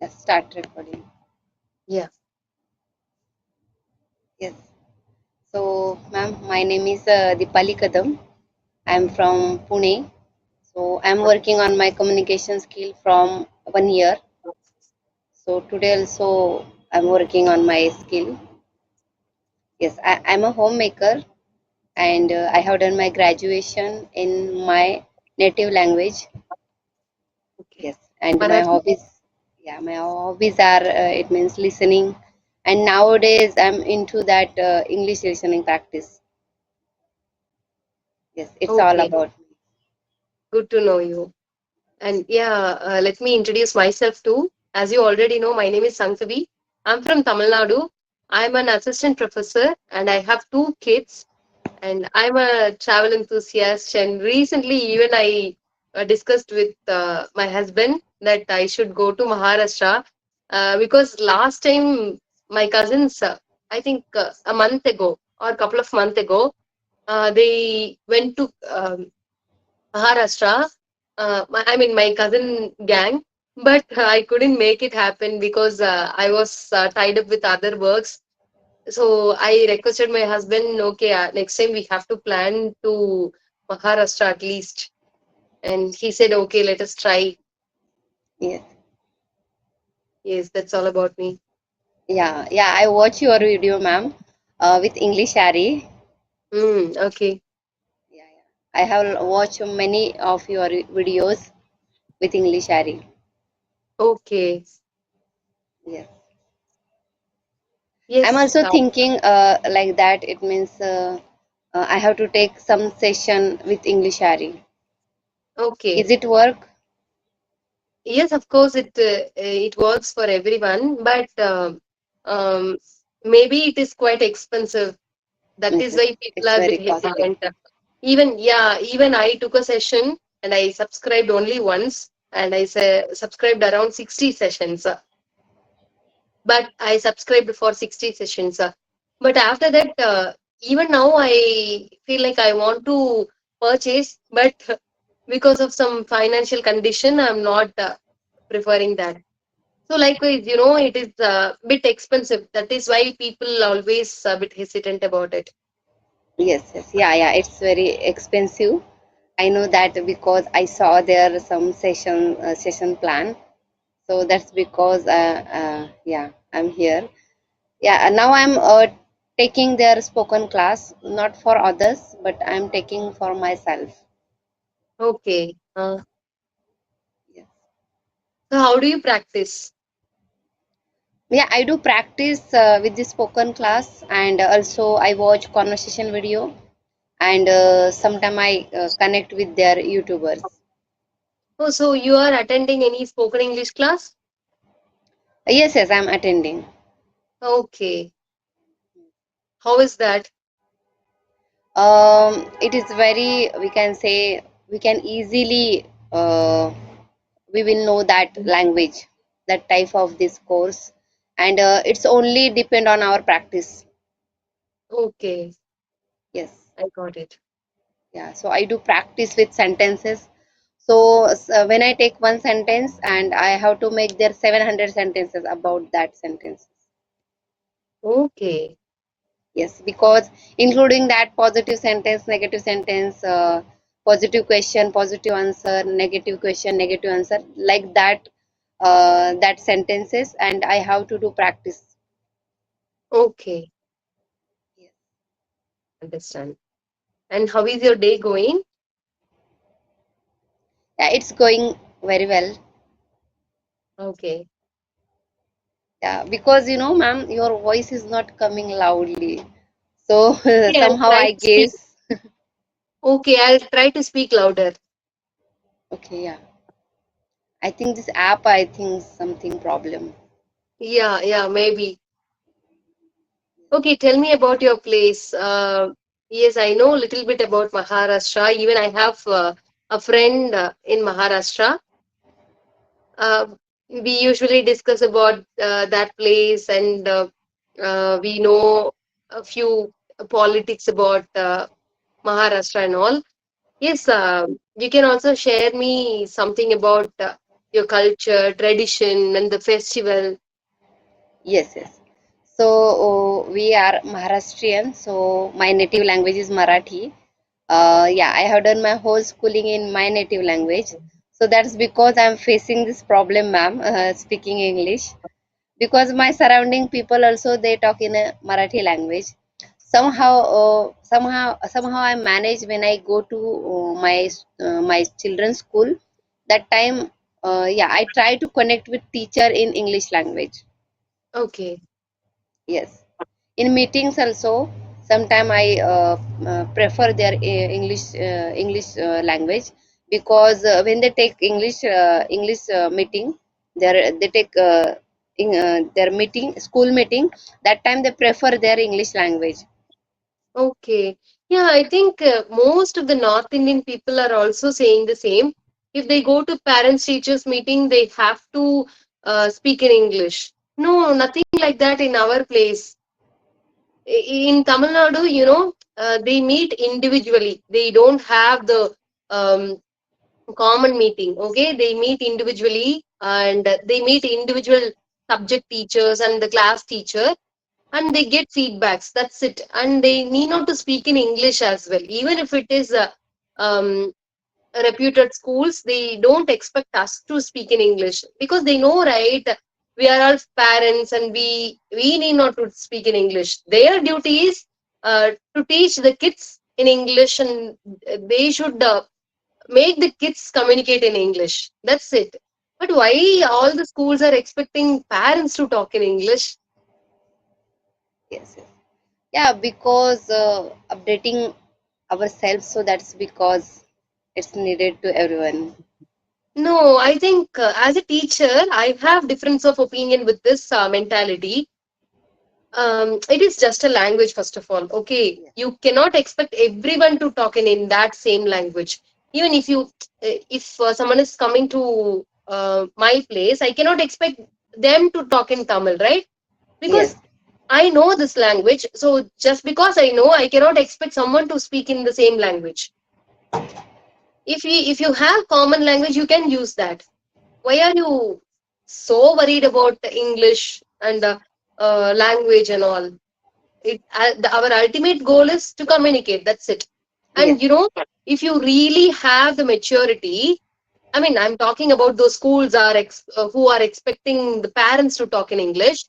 Yes, start recording. Yeah. Yes. So, ma'am, my name is Dipali Kadam. I'm from Pune. So, I'm working on my communication skill from 1 year. So, today also I'm working on my skill. Yes, I'm a homemaker and I have done my graduation in my native language. Okay. Yes, and my Marathi? hobbies, yeah, my hobbies are it means listening, and nowadays I'm into that English listening practice. Yes, it's all Okay. about me. Good to know you. And yeah, let me introduce myself too. As you already know, my name is Sankavi. I'm from Tamil Nadu. I'm an assistant professor and I have two kids. And I'm a travel enthusiast. And recently, even I discussed with my husband that I should go to Maharashtra because last time my cousins, I think a month ago or a couple of months ago, they went to Maharashtra. I mean, my cousin gang, but I couldn't make it happen because I was tied up with other works. So I requested my husband, okay, next time we have to plan to Maharashtra at least. And he said, okay, let us try. Yes, Yes, that's all about me. yeah, yeah. I watch your video, ma'am, with English Ari. Okay. Yeah, yeah. I have watched many of your videos with English Ari. Okay. Yes, I'm Yes. also thinking like that. It means I have to take some session with English Ari. Okay. Is it work? Yes, of course, it works for everyone, but um, maybe it is quite expensive. That Yes, is yes. why people It's are a very bit costly. hesitant. Even yeah, even I took a session and I subscribed only once, and I say, subscribed around 60 sessions. But I subscribed for 60 sessions. But after that, even now I feel like I want to purchase, but because of some financial condition, I'm not preferring that. So likewise, it is a bit expensive. That is why people always a bit hesitant about it. Yes, yes, yeah, yeah. It's very expensive. I know that because I saw there some session plan. So that's because yeah, I'm here. Yeah, and now I'm taking their spoken class, not for others, but I'm taking for myself. Okay. Yes. So how do you practice? Yeah, I do practice with the spoken class, and also I watch conversation video, and sometime I connect with their YouTubers. Oh, so you are attending any spoken English class? Yes, yes, I'm attending. Okay. How is that? It is very, we can say, we can easily, we will know that language, that type of this course, and it's only depend on our practice. Okay, Yes, I got it. yeah. So I do practice with sentences. So when I take one sentence and I have to make there 700 sentences about that sentence. Okay. Yes, because including that positive sentence, negative sentence, positive question, positive answer, negative question, negative answer, like that, that sentences, and I have to do practice. Okay. Yes. Understand. And how is your day going? Yeah, it's going very well. Okay. Yeah, because ma'am, your voice is not coming loudly. So Okay, I'll somehow try I to speak. guess. Okay, I'll try to speak louder. Okay, yeah. I think this app, I think something problem. Yeah, yeah, maybe. Okay, tell me about your place. Yes, I know a little bit about Maharashtra. Even I have a friend in Maharashtra. Uh, we usually discuss about that place, and we know a few politics about Maharashtra and all. Yes, you can also share me something about. your culture, tradition, and the festival. Yes, yes. So we are Maharashtrian. So my native language is Marathi. Yeah, I have done my whole schooling in my native language. So that's because I'm facing this problem, ma'am, speaking English. Because my surrounding people also they talk in a Marathi language. Somehow I manage when I go to my children's school. That time, yeah, I try to connect with teacher in English language. Okay. Yes. In meetings also, sometimes I prefer their English language because when they take English meeting, they take their meeting school meeting. That time they prefer their English language. Okay. Yeah, I think most of the North Indian people are also saying the same. If they go to parents teachers meeting, they have to speak in English. No, nothing like that in our place. In Tamil Nadu, they meet individually. They don't have the common meeting. Okay, they meet individually and they meet individual subject teachers and the class teacher, and they get feedbacks. That's it. And they need not to speak in English as well, even if it is um, reputed schools. They don't expect us to speak in English because they know, right? We are all parents and we need not to speak in English. Their duty is to teach the kids in English, and they should make the kids communicate in English. That's it. But why all the schools are expecting parents to talk in English? Yes, yes. Yeah, because updating ourselves, so that's because it's needed to everyone. No, I think as a teacher, I have difference of opinion with this mentality. It is just a language, first of all. Okay, Yes, you cannot expect everyone to talk in that same language. Even if someone is coming to my place, I cannot expect them to talk in Tamil, right? Because yes, I know this language. So just because I know, I cannot expect someone to speak in the same language. If you have common language, you can use that. Why are you so worried about the English and the language and all? Our ultimate goal is to communicate. That's it. yes, And if you really have the maturity, I mean, I'm talking about those schools who are expecting the parents to talk in English.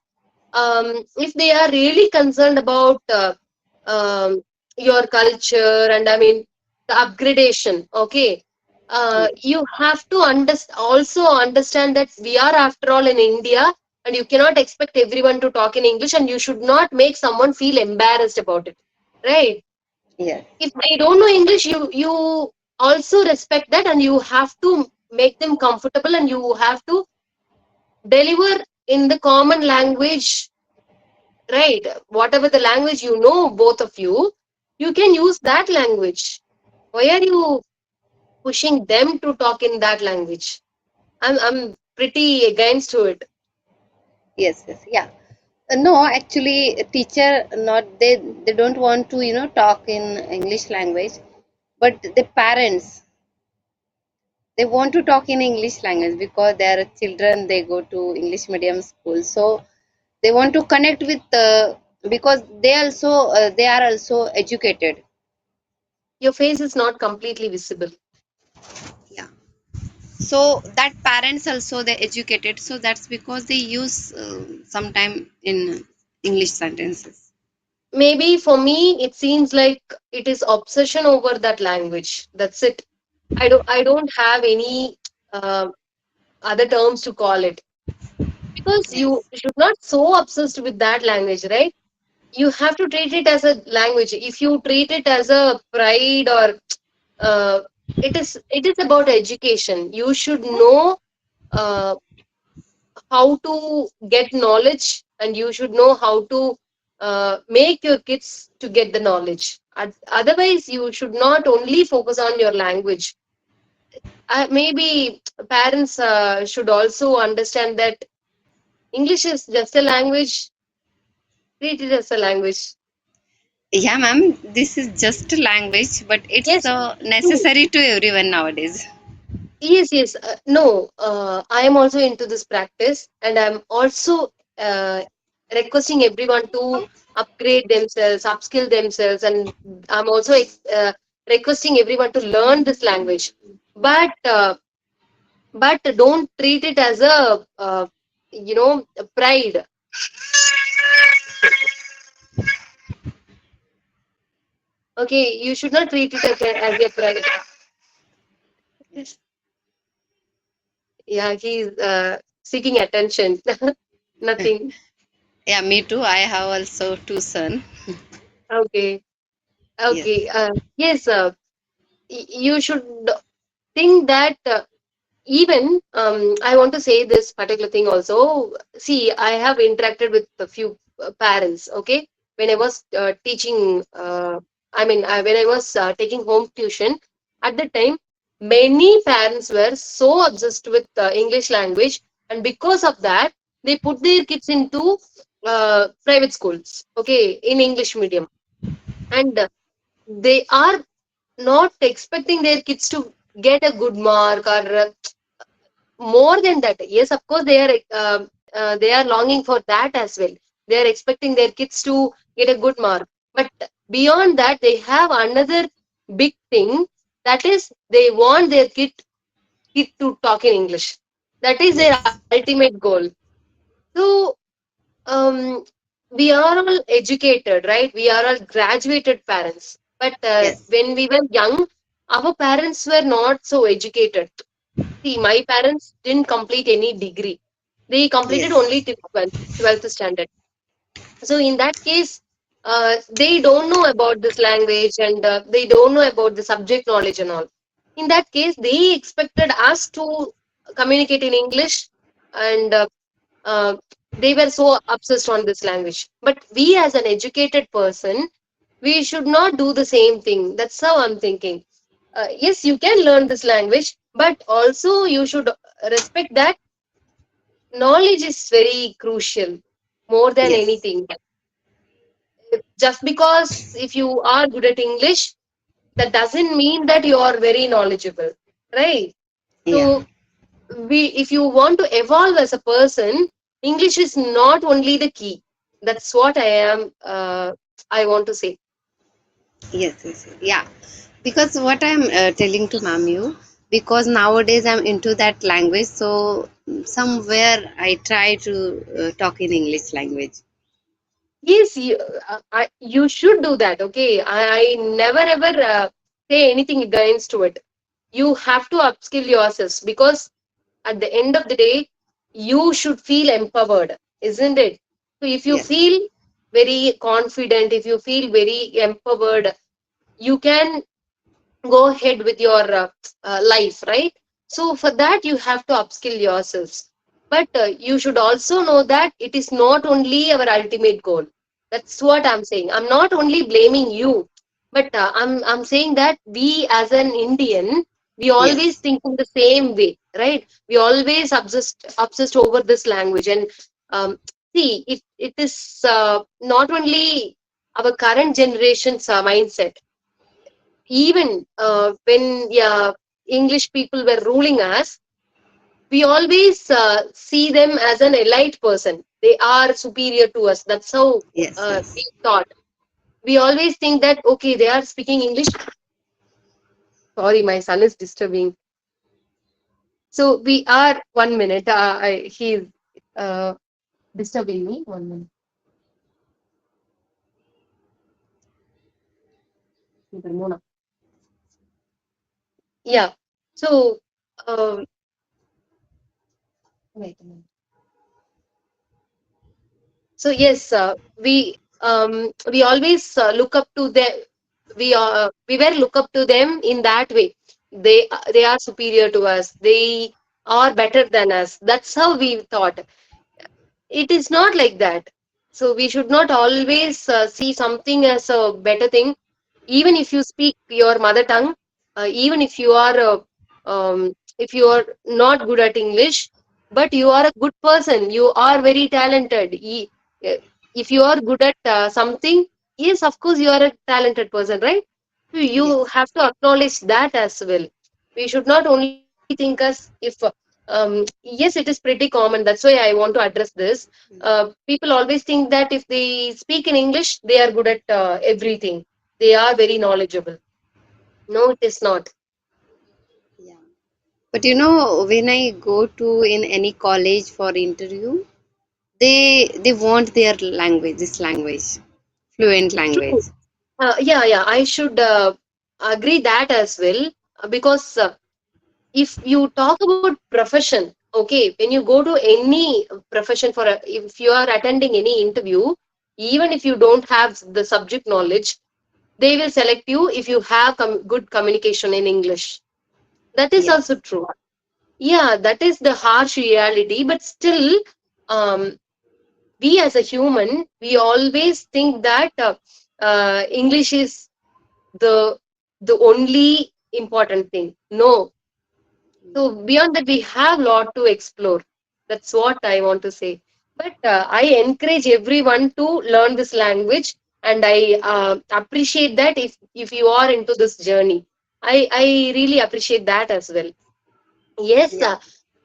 If they are really concerned about um, your culture and I mean the upgradation, okay, yes, you have to also understand that we are after all in India, and you cannot expect everyone to talk in English, and you should not make someone feel embarrassed about it, right? yes, If they don't know English, you also respect that, and you have to make them comfortable, and you have to deliver in the common language, right? Whatever the language both of you can use that language. Why are you pushing them to talk in that language? I'm pretty against to it. yes, yes. Yeah. No, actually, a teacher not they don't want to talk in English language, but the parents they want to talk in English language because their children they go to English medium school, so they want to connect with because they are also educated. Your face is not completely visible. Yeah. So that parents also they educated, so that's because they use sometime in English sentences. Maybe for me, it seems like it is obsession over that language. That's it. I don't have any uh, other terms to call it, because you Yes. should not so obsessed with that language, right? You have to treat it as a language. If you treat it as a pride or uh, it is about education. You should know uh, how to get knowledge, and you should know how to make your kids to get the knowledge. Otherwise, you should not only focus on your language. Maybe parents should also understand that English is just a language. Treat it as a language. Yeah, ma'am, this is just a language, but it's Yes, true. necessary to everyone nowadays. Yes, yes. No, I am also into this practice, and I'm also requesting everyone to upgrade themselves, upskill themselves, and I'm also requesting everyone to learn this language. But don't treat it as a pride. Okay, you should not treat it as a pride. Yeah, he's seeking attention. Nothing. Yeah, me too. I have also two son. Okay. Yes, Okay. Yes. You should think that even I want to say this particular thing also. See, I have interacted with a few parents. Okay, when I was teaching, when I was taking home tuition at the time, many parents were so obsessed with English language, and because of that, they put their kids into private schools. Okay, in English medium, and they are not expecting their kids to get a good mark or more than that. Yes, of course they are longing for that as well. They are expecting their kids to get a good mark, but beyond that they have another big thing, that is they want their kid to talk in English. That is their yes, ultimate goal. So um, we are all educated, right? We are all graduated parents, but yes, when we were young, our parents were not so educated. See, my parents didn't complete any degree. They completed yes, only till 12th standard. So in that case, they don't know about this language, and they don't know about the subject knowledge and all. In that case, they expected us to communicate in English, and uh, they were so obsessed on this language. But we, as an educated person, we should not do the same thing. That's how I'm thinking. Yes, you can learn this language, but also you should respect that knowledge is very crucial more than yes, anything. Just because if you are good at English, that doesn't mean that you are very knowledgeable, right? yeah, So if you want to evolve as a person, English is not only the key. That's what I want to say. yes, yes, yeah. Because what I'm telling to ma'am you, because nowadays I'm into that language, so somewhere I try to talk in English language. Yes, you should do that. Okay, I never ever say anything against to it. You have to upskill yourselves, because at the end of the day, you should feel empowered, isn't it? So if you Yes, feel very confident, if you feel very empowered, you can go ahead with your life, right? So for that, you have to upskill yourselves. But you should also know that it is not only our ultimate goal. That's what I'm saying. I'm not only blaming you, but I'm saying that we, as an Indian, we always yes, think in the same way, right? We always obsessed over this language, and um, see, it is not only our current generation's mindset. Even when English people were ruling us, we always see them as an elite person. They are superior to us. That's how yes, we yes. thought. We always think that okay, they are speaking English. Sorry, my son is disturbing. So we are 1 minute. He's uh, disturbing me. 1 minute. Yeah. So um, wait a minute. So yes, we always look up to them. We were look up to them in that way. They are superior to us. They are better than us. That's how we thought. It is not like that. So we should not always see something as a better thing. Even if you speak your mother tongue, even if you are not good at English, but you are a good person, you are very talented. Uh, if you are good at something, yes, of course you are a talented person, right? So you Yes, have to acknowledge that as well. We should not only think as if yes, it is pretty common. That's why I want to address this. People always think that if they speak in English, they are good at everything. They are very knowledgeable. No, it is not. Yeah. But you know, when I go to in any college for interview, they want their language, this language, fluent language. True. Yeah. I should agree that as well because if you talk about profession, okay, when you go to any profession if you are attending any interview, even if you don't have the subject knowledge, they will select you if you have good communication in English. That is also Yes. true. Yeah, that is the harsh reality, but still, um, we as a human, we always think that English is the the only important thing. No. So beyond that, we have lot to explore. That's what I want to say. But I encourage everyone to learn this language, and I appreciate that if you are into this journey, I really appreciate that as well. Yes, Yeah.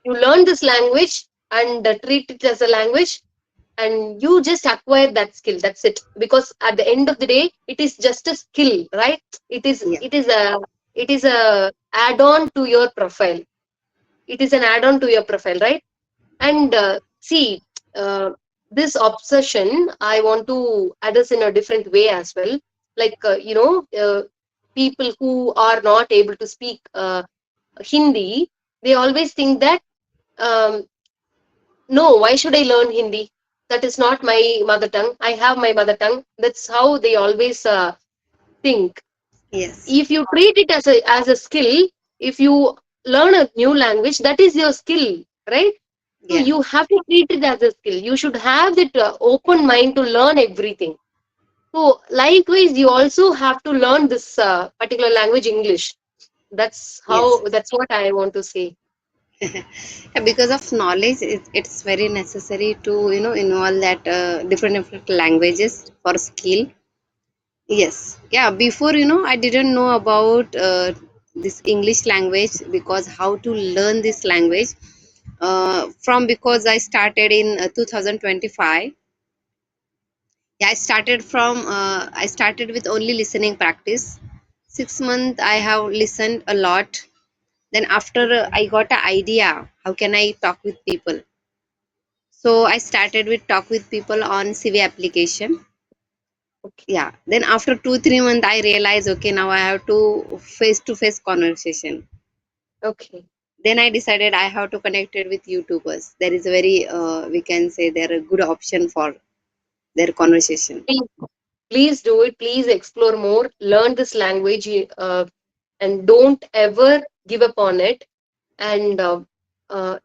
you learn this language and treat it as a language, and you just acquire that skill. That's it. Because at the end of the day, it is just a skill, right? It is Yeah. it is a it is a add-on to your profile. It is an add-on to your profile, right? And see, uh, this obsession I want to address in a different way as well. Like people who are not able to speak Hindi, they always think that um, no, why should I learn Hindi? That is not my mother tongue. I have my mother tongue. That's how they always think. Yes. If you treat it as a skill, if you learn a new language, that is your skill, right? So Yeah. you have to treat it as a skill. You should have that open mind to learn everything. So likewise, you also have to learn this particular language, English. Yes. That's what I want to say. Yeah, because of knowledge, it's very necessary to involve that different languages for skill. Yes. Yeah. Before I didn't know about this English language because how to learn this language. From because I started in 2025. Yeah, I started with only listening practice. 6 months I have listened a lot. Then after I got an idea, how can I talk with people? So I started with talk with people on CV application. Okay. Yeah. Then after 2 3 months, I realized okay, now I have to face conversation. Okay. Then I decided I have to connect it with YouTubers. There is a very we can say they're a good option for their conversation. Please do it. Please explore more. Learn this language, and don't ever give up on it. And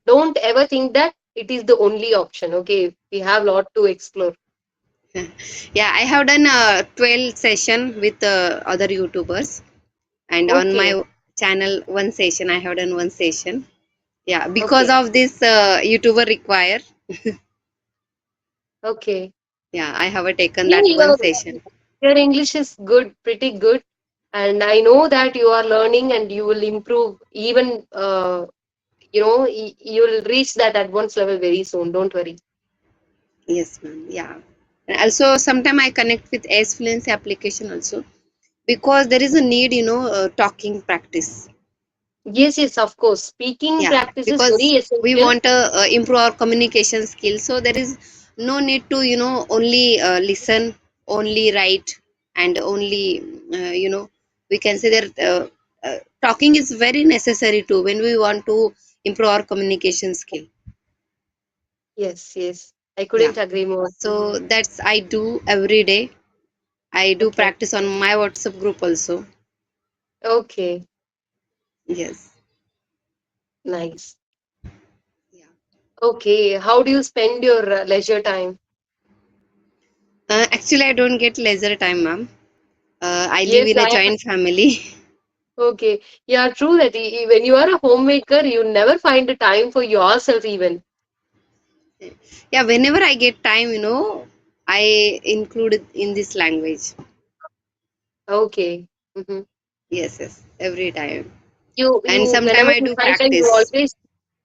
don't ever think that it is the only option. Okay, we have a lot to explore. Yeah, I have done a 12 session with other YouTubers, and on Okay, my channel one session I have done one session. Yeah, because okay, of this YouTuber require. okay. Yeah, I have taken Yeah, that one session. your English is good, pretty good, and I know that you are learning and you will improve. Even you will reach that advanced level very soon. Don't worry. Yes, ma'am. Yeah. And also, sometime I connect with S Fluency application also because there is a need, talking practice. Yes, yes, of course. Speaking Yeah, practice is very because we essential. want to improve our communication skills. So there is no need to, only listen, only write, and only, we can say that talking is very necessary too when we want to improve our communication skill. Yes, yes. I Yeah. couldn't agree more. So that's I do every day. I do Okay. practice on my WhatsApp group also. Okay. Yes. Nice. Yeah. Okay. How do you spend your leisure time? Actually, I don't get leisure time, ma'am. I live Yes, in a joint family. okay. Yeah, true that when you are a homemaker, you never find the time for yourself even. Yeah, whenever I get time, I include it in this language. Okay. Hmm. Yes, yes, every time. You and sometime whenever I you do find time, you practice. always,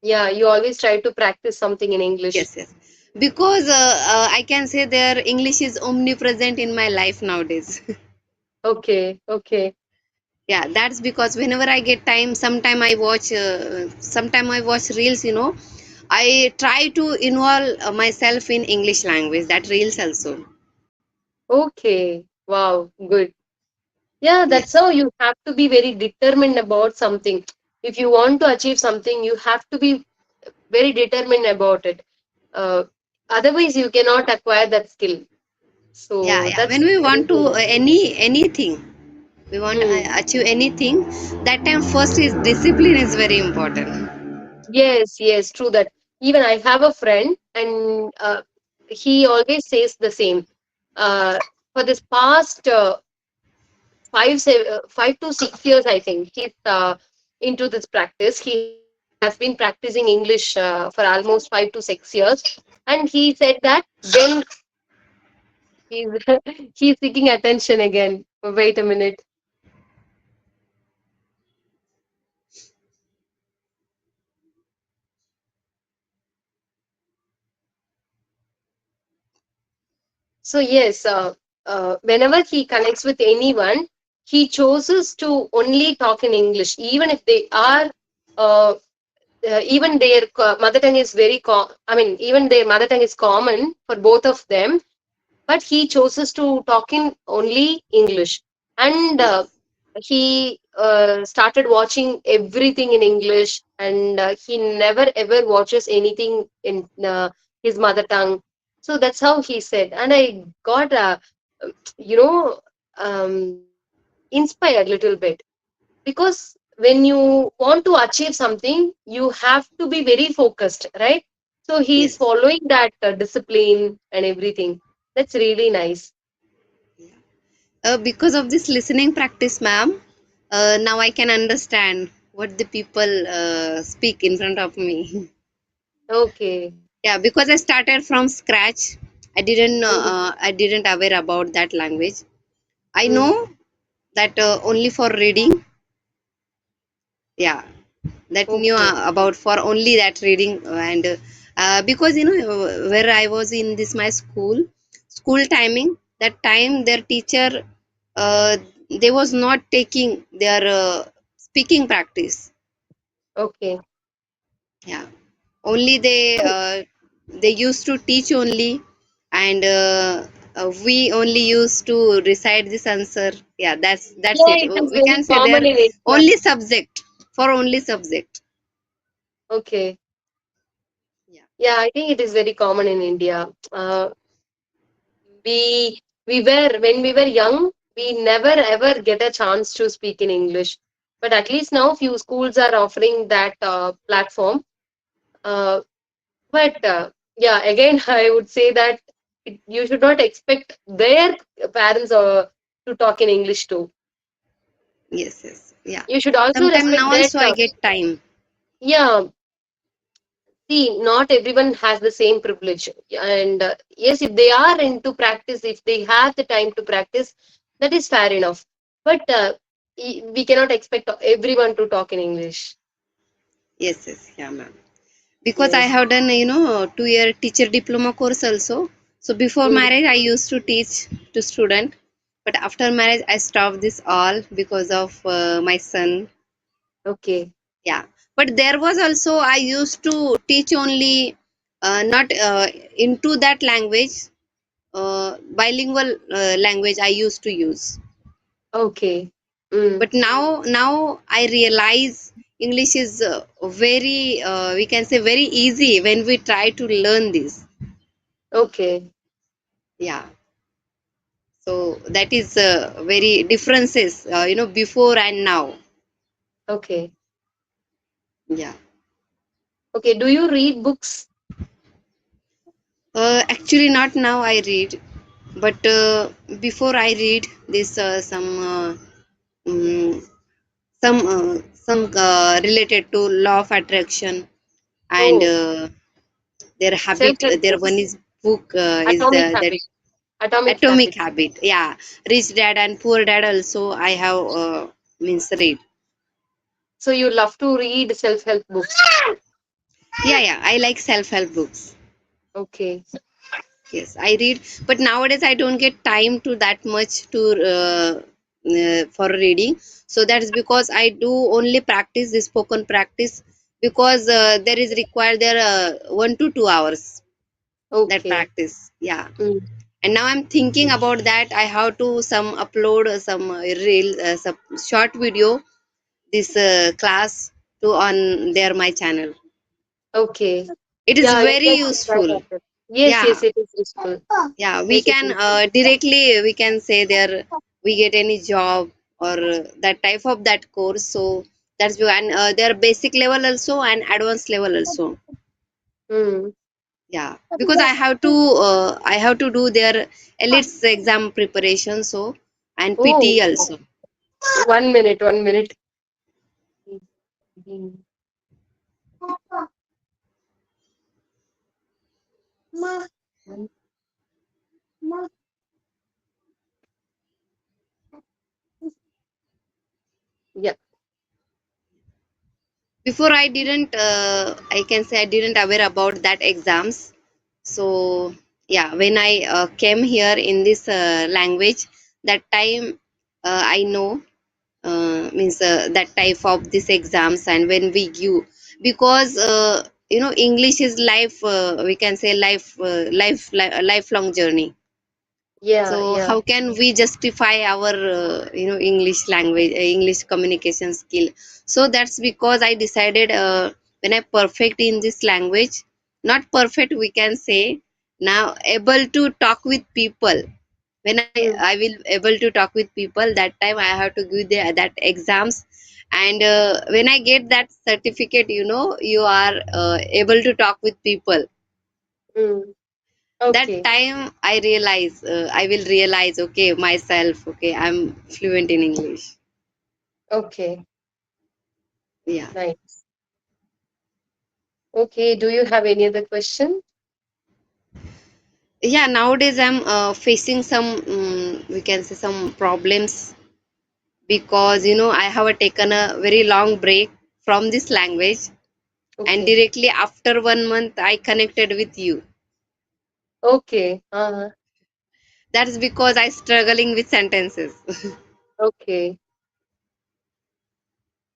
yeah, you always try to practice something in English. Yes, yes. Because I can say their English is omnipresent in my life nowadays. Okay, okay. Yeah, that's because whenever I get time, sometime I watch reels, I try to involve myself in English language, that reels also. Okay. Wow, good. Yeah, that's Yes. how you have to be very determined about something. If you want to achieve something, you have to be very determined about it. Uh, Otherwise, you cannot acquire that skill. Yeah, So yeah. that's When we want to really anything, we want to nice. achieve anything, that time first is discipline is very important. Yes, yes, true that. Even I have a friend, and he always says the same. For this past 5 to 6 years, I think he's into this practice. He has been practicing English for almost 5 to 6 years, and he said that when he's he's seeking attention again. Wait a minute. So yes, whenever he connects with anyone, he chooses to only talk in English, even if they are, uh, even their mother tongue is I mean, even their mother tongue is common for both of them, but he chooses to talk in only English. And Yes, he started watching everything in English, and he never ever watches anything in his mother tongue. So that's how he said, and I got you know inspired little bit, because when you want to achieve something, you have to be very focused, right? So he's yes. following that discipline and everything. That's really nice. Because of this listening practice, ma'am, now I can understand what the people speak in front of me. Okay. Yeah, because I started from scratch. Mhm, I didn't aware about that language. I mhm. know that only for reading. Yeah, that knew Okay. about for only that reading, and because where I was in this my school timing, that time their teacher, uh, they was not taking their speaking practice. Okay. Yeah, only So, they used to teach only, and we only used to recite this answer. Yeah, that's yeah, it. it is We very can say common they're in India. only subject, for only subject. Okay. Yeah. Yeah, I think it is very common in India. We were when we were young, we never ever get a chance to speak in English. But at least now, few schools are offering that platform. Uh, but yeah, again, I would say that you should not expect their parents to talk in English too. Yes, yes, yeah. You should also Sometime respect now that. also I get time. Yeah, see, not everyone has the same privilege. And yes, if they are into practice, if they have the time to practice, that is fair enough. But we cannot expect everyone to talk in English. Yes, yes, yeah, ma'am. Because I Yes. have done, 2 year teacher diploma course also. So before Mhm. marriage, I used to teach to student, but after marriage, I stopped this all because of my son. Okay. Yeah, but there was also I used to teach only, not into that language, bilingual language I used to use. Okay. Mm. But now I realize English is very, we can say very easy when we try to learn this. Okay. Yeah, so that is very differences, before and now. Okay. Yeah. Okay. Do you read books? Actually not now I read, but before I read this, mm, some related to law of attraction, and Oh, their habit, self-help their one books. is book, is Atomic that Habit. Atomic atomic Habit. habit. Yeah, rich dad and poor dad also I have, means read. So you love to read self-help books. Yeah, I like self-help books. Okay. Yes, I read, but nowadays I don't get time to that much to for reading. So that's because I do only practice the spoken practice, because there is required there 1 to 2 hours that Okay. practice. Yeah, Mm. and now I'm thinking about that. I have to some upload some reel, some short video, this class to on there my channel. Okay. It is Yeah, you very can try useful. that. Yes, Yeah, yes, it is useful. yeah, we Yes, it can is. directly we can say there we get any job or that type of that course. So that's and their basic level also and advanced level also. Mm. Yeah, because I have to do their elites exam preparation, so and PT Oh, also. 1 minute, 1 minute. Mm. Yeah. Before I didn't I can say I didn't aware about that exams. So yeah, when I came here in this language, that time I know means that type of this exams and when we give, because English is life, we can say lifelong journey. So Yeah, yeah. how can we justify our English language, English communication skill? So that's because I decided when I perfect in this language, not perfect we can say, now able to talk with people, when Mm, I will able to talk with people, that time I have to give that exams. And when I get that certificate, you are able to talk with people. mm. That Okay, time I will realize, okay, myself, okay, I'm fluent in English. okay. Yeah, Nice. Okay, do you have any other question? yeah, nowadays I'm facing some we can say some problems, because I have taken a very long break from this language, and Okay. directly after 1 month I connected with you. Okay. That's because I struggling with sentences. Okay.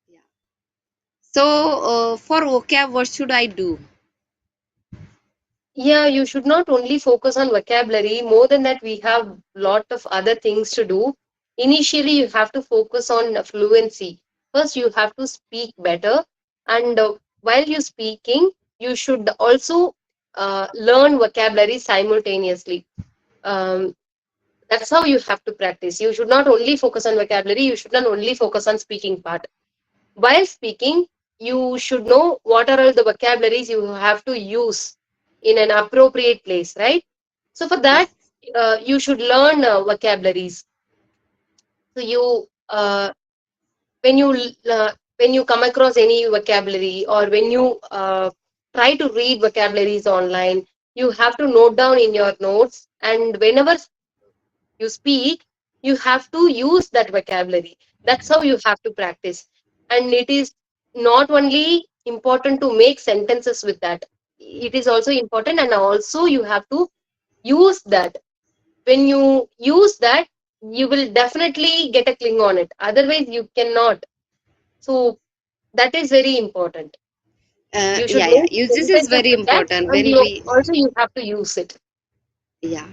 Yeah. So for vocab, what should I do? Yeah, you should not only focus on vocabulary. More than that, we have lot of other things to do. Initially, you have to focus on fluency. First, you have to speak better, and while you're speaking, you should also learn vocabulary simultaneously. Um, that's how you have to practice. You should not only focus on vocabulary. You should not only focus on speaking part. While speaking, you should know what are all the vocabularies you have to use in an appropriate place, right? So for that, Yes. you should learn vocabularies. So you when you when you come across any vocabulary, or when you try to read vocabularies online, you have to note down in your notes, and whenever you speak, you have to use that vocabulary. That's how you have to practice. And it is not only important to make sentences with that, it is also important, and also you have to use that. When you use that, you will definitely get a cling on it, otherwise you cannot. So that is very important. You should Yeah. make This is sentences very with that, important and when you we, also you have to use it. yeah,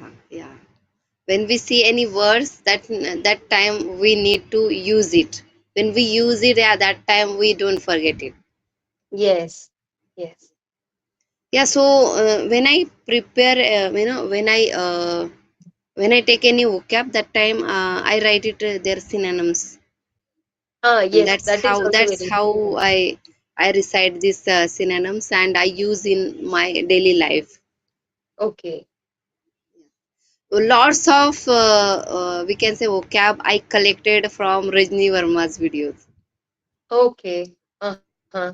when we see any words, that time we need to use it. When we use it, yeah, that time we don't forget it. Yes, yes. Yeah. So when I prepare, when I take any vocab, that time I write it their synonyms. And Yes, that is also that's very how I recite these synonyms and I use in my daily life. okay. Lots of we can say vocab I collected from Rajni Verma's videos. Okay. Uh-huh.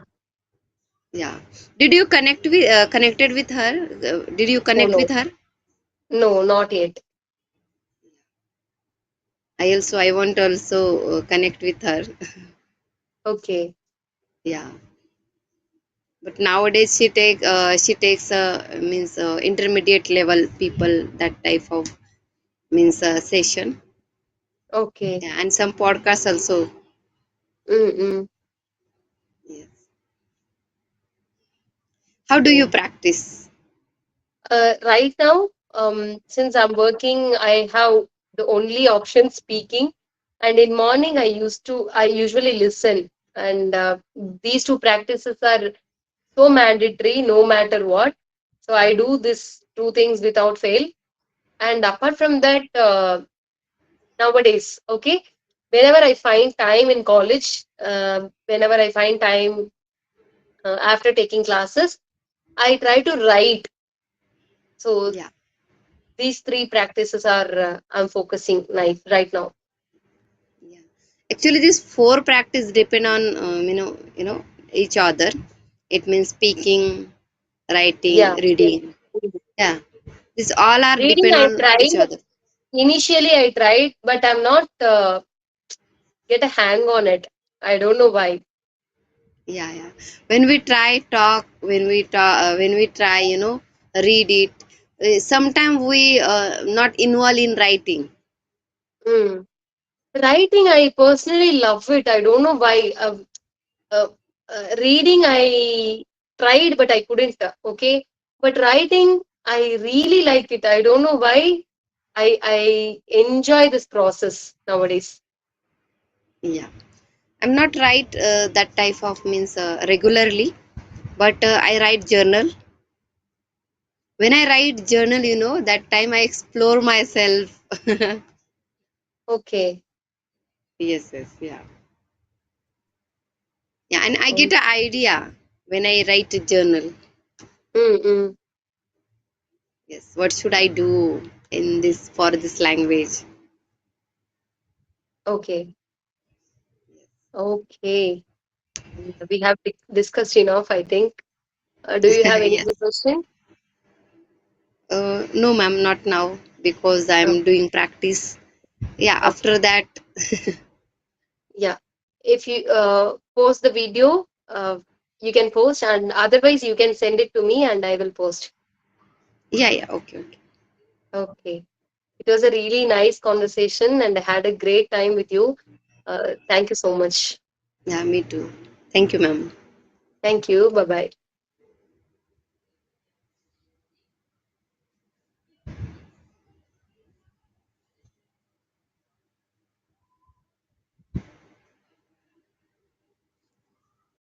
Yeah. Did you connected with her? Did you No, connect no, with her? no, not yet. I want to also connect with her. Okay. Yeah. But nowadays she takes means intermediate level people, that type of means session. Okay. Yeah, and some podcasts also. Mm-mm. Yes. How do you practice? Right now, since I'm working, I have the only option speaking. And in morning, I usually listen. And these two practices are so mandatory, no matter what. So I do these two things without fail. And apart from that, nowadays, okay, whenever I find time in college, whenever I find time after taking classes, I try to write. So Yeah. these three practices are I'm focusing right now. Yeah. Actually, these four practice depend on each other. It means speaking, writing, Yeah. reading. Yeah, these all are Reading depend I on tried. each other. Initially I tried, but I'm not get a hang on it. I don't know why. Yeah, yeah. When we try, read it. Sometimes we not involved in writing. Hmm. Writing, I personally love it. I don't know why. Uh, Reading, I tried, but I couldn't. Okay, but writing, I really like it. I don't know why. I enjoy this process nowadays. Yeah, I'm not write that type of means regularly, but I write journal. When I write journal, that time I explore myself. Okay. Yes, yes, yeah, yeah, and I get Um, an idea when I write a journal. mm-mm. Yes, what should I do in this for this language? Okay. Okay. We have discussed enough, I think. Do you have any Yes. other question? No, ma'am, not now because I'm Okay. doing practice. Yeah, Okay. after that, Yeah. If you post the video, you can post, and otherwise you can send it to me and I will post. yeah, yeah, okay, okay. Okay. It was a really nice conversation and I had a great time with you. Thank you so much. Yeah, me too. Thank you, ma'am. Thank you. Bye bye.